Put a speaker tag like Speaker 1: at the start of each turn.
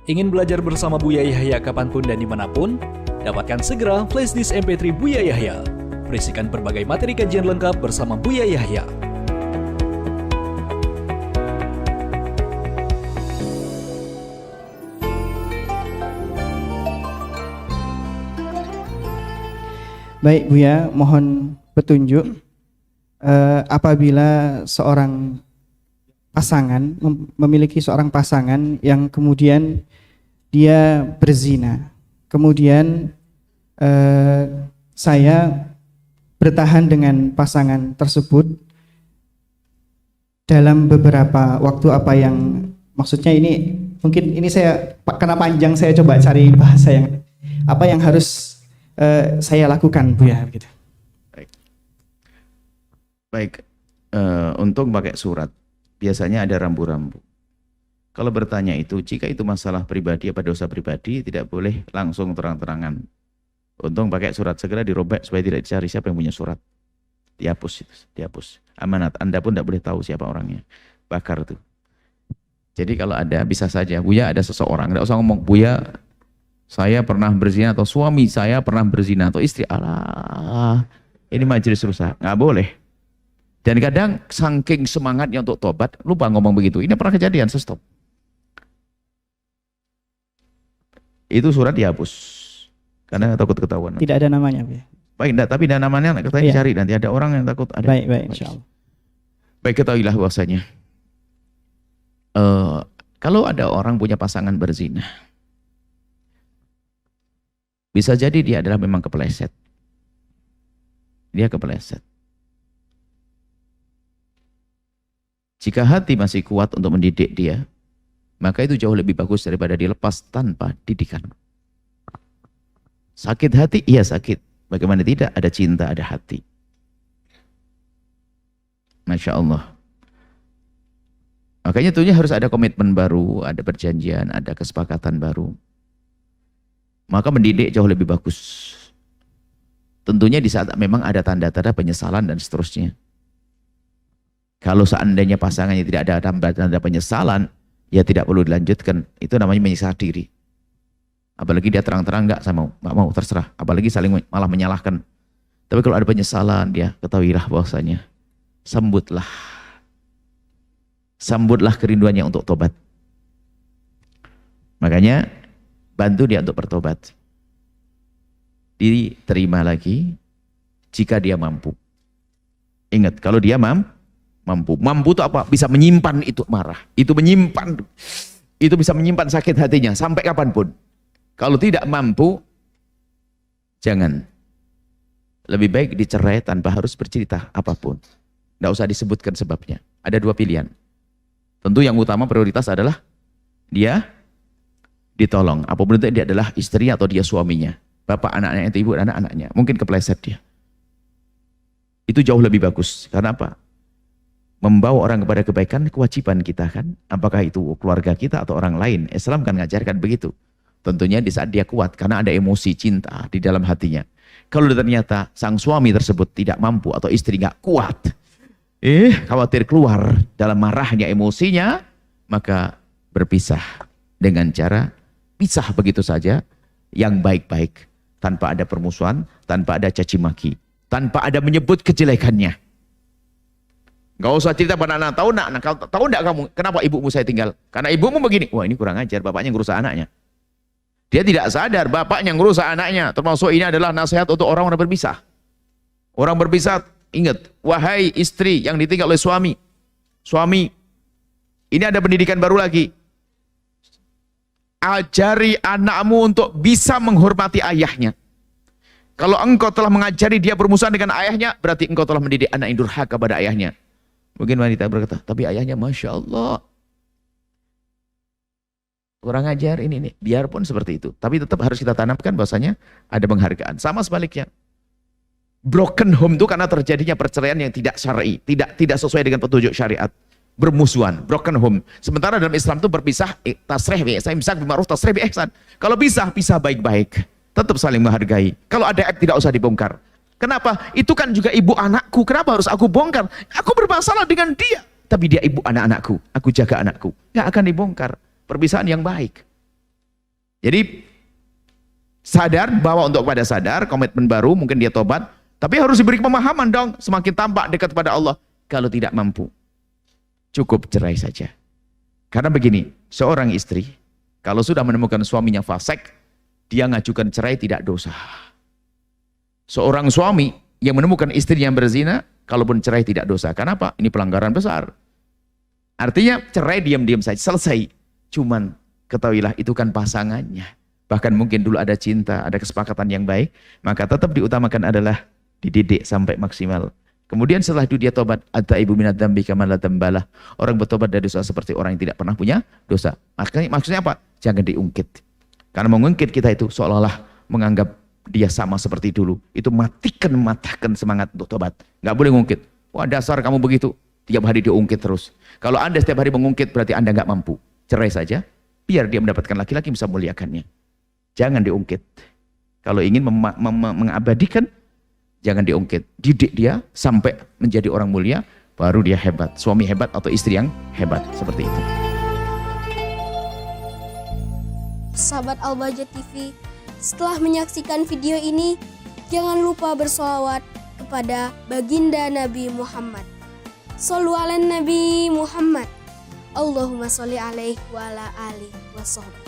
Speaker 1: Ingin belajar bersama Buya Yahya kapanpun dan dimanapun? Dapatkan segera flashdisk MP3 Buya Yahya. Berisikan berbagai materi kajian lengkap bersama Buya Yahya.
Speaker 2: Baik Buya, mohon petunjuk apabila seorang pasangan memiliki seorang pasangan yang kemudian dia berzina, kemudian saya bertahan dengan pasangan tersebut dalam beberapa waktu, apa yang maksudnya ini, mungkin ini saya karena panjang, saya coba cari bahasa yang apa yang harus saya lakukan Buya gitu.
Speaker 3: Baik, untuk pakai surat biasanya ada rambu-rambu. Kalau bertanya itu, jika itu masalah pribadi apa dosa pribadi, tidak boleh langsung terang-terangan. Untung pakai surat, segera dirobek supaya tidak dicari siapa yang punya surat. Dihapus, dihapus. Amanat, Anda pun tidak boleh tahu siapa orangnya. Bakar tuh. Jadi kalau ada, bisa saja, Buya ada seseorang, tidak usah ngomong, Buya saya pernah berzina, atau suami saya pernah berzina, atau istri, alah, ini majelis rusak, nggak boleh. Dan kadang saking semangatnya untuk tobat, lupa ngomong begitu. Ini pernah kejadian, saya stop. Itu surat dihapus. Karena takut ketahuan.
Speaker 2: Tidak ada namanya Buya.
Speaker 3: Baik, enggak, tapi ada namanya, kita
Speaker 2: Iya.
Speaker 3: cari. Nanti ada orang yang takut. Ada.
Speaker 2: Baik, insyaallah.
Speaker 3: Baik, ketahuilah bahwasanya. Kalau ada orang punya pasangan berzina, bisa jadi dia adalah memang kepeleset. Dia kepeleset. Jika hati masih kuat untuk mendidik dia, maka itu jauh lebih bagus daripada dilepas tanpa didikan. Sakit hati? Iya sakit. Bagaimana tidak? Ada cinta, ada hati. Masya Allah. Makanya tentunya harus ada komitmen baru, ada perjanjian, ada kesepakatan baru. Maka mendidik jauh lebih bagus. Tentunya di saat memang ada tanda-tanda penyesalan dan seterusnya. Kalau seandainya pasangannya tidak ada tanda-tanda penyesalan, ya tidak perlu dilanjutkan. Itu namanya menyiksa diri. Apalagi dia terang-terang nggak mau, terserah. Apalagi saling malah menyalahkan. Tapi kalau ada penyesalan, dia ketahuilah bahwasanya sambutlah kerinduannya untuk tobat. Makanya bantu dia untuk bertobat. Diterima lagi jika dia mampu. Ingat, kalau dia mampu itu apa? Bisa menyimpan itu marah. Itu bisa menyimpan sakit hatinya sampai kapanpun. Kalau tidak mampu, jangan. Lebih baik dicerai tanpa harus bercerita apapun. Tidak usah disebutkan sebabnya. Ada dua pilihan. Tentu yang utama prioritas adalah dia ditolong. Apapun itu, dia adalah istri atau dia suaminya. Bapak anaknya, itu ibu anak-anaknya. Mungkin kepleset dia. Itu jauh lebih bagus. Karena apa? Membawa orang kepada kebaikan kewajiban kita kan. Apakah itu keluarga kita atau orang lain. Islam kan ngajarkan begitu. Tentunya di saat dia kuat. Karena ada emosi cinta di dalam hatinya. Kalau ternyata sang suami tersebut tidak mampu atau istri nggak kuat. Khawatir keluar dalam marahnya emosinya. Maka berpisah dengan cara pisah begitu saja. Yang baik-baik. Tanpa ada permusuhan. Tanpa ada caci maki. Tanpa ada menyebut kejelekannya. Gak usah cerita pada anak, tahu enggak kamu kenapa ibumu saya tinggal? Karena ibumu begini. Wah, ini kurang ajar, bapaknya ngerusak anaknya. Dia tidak sadar bapaknya ngerusak anaknya. Termasuk ini adalah nasihat untuk orang-orang berpisah. Orang berpisah, ingat, wahai istri yang ditinggal oleh suami. Suami, ini ada pendidikan baru lagi. Ajari anakmu untuk bisa menghormati ayahnya. Kalau engkau telah mengajari dia bermusuhan dengan ayahnya, berarti engkau telah mendidik anak yang durhaka pada ayahnya. Mungkin wanita berkata, tapi ayahnya Masya Allah. Kurang ajar ini. Biarpun seperti itu. Tapi tetap harus kita tanamkan bahwasanya ada penghargaan. Sama sebaliknya. Broken home itu karena terjadinya perceraian yang tidak syar'i. Tidak sesuai dengan petunjuk syariat. Bermusuhan, broken home. Sementara dalam Islam itu berpisah, tasrih bi ihsan, imsak bil ma'ruf, tasrih bi ihsan. Kalau pisah baik-baik. Tetap saling menghargai. Kalau ada aib tidak usah dibongkar. Kenapa? Itu kan juga ibu anakku. Kenapa harus aku bongkar? Aku bermasalah dengan dia. Tapi dia ibu anak-anakku. Aku jaga anakku. Nggak akan dibongkar. Perpisahan yang baik. Jadi sadar, bawa untuk pada sadar, komitmen baru, mungkin dia tobat, tapi harus diberi pemahaman dong, semakin tampak dekat pada Allah. Kalau tidak mampu, cukup cerai saja. Karena begini, seorang istri, kalau sudah menemukan suaminya fasik, dia ngajukan cerai tidak dosa. Seorang suami yang menemukan istri yang berzina, kalaupun cerai tidak dosa. Kenapa? Ini pelanggaran besar. Artinya cerai diam-diam saja, selesai. Cuman ketahuilah itu kan pasangannya. Bahkan mungkin dulu ada cinta, ada kesepakatan yang baik, maka tetap diutamakan adalah dididik sampai maksimal. Kemudian setelah itu dia tobat, at-taibu minadz dzambi kaman la dzambalah. Orang bertobat dari dosa seperti orang yang tidak pernah punya dosa. Maksudnya apa? Jangan diungkit. Karena mengungkit kita itu seolah-olah menganggap dia sama seperti dulu. Itu matahkan semangat untuk tobat. Nggak boleh ngungkit. Wah, dasar kamu begitu. Tiap hari diungkit terus. Kalau Anda setiap hari mengungkit berarti Anda nggak mampu. Cerai saja, biar dia mendapatkan laki-laki bisa memuliakannya. Jangan diungkit. Kalau ingin mengabadikan, jangan diungkit. Didik dia sampai menjadi orang mulia, baru dia hebat. Suami hebat atau istri yang hebat. Seperti itu.
Speaker 4: Sahabat Al-Bahjah TV, setelah menyaksikan video ini, jangan lupa bersolawat kepada baginda Nabi Muhammad. Shollu ala Nabi Muhammad. Allahumma sholli alaihi wa ala alihi wa sahbihi.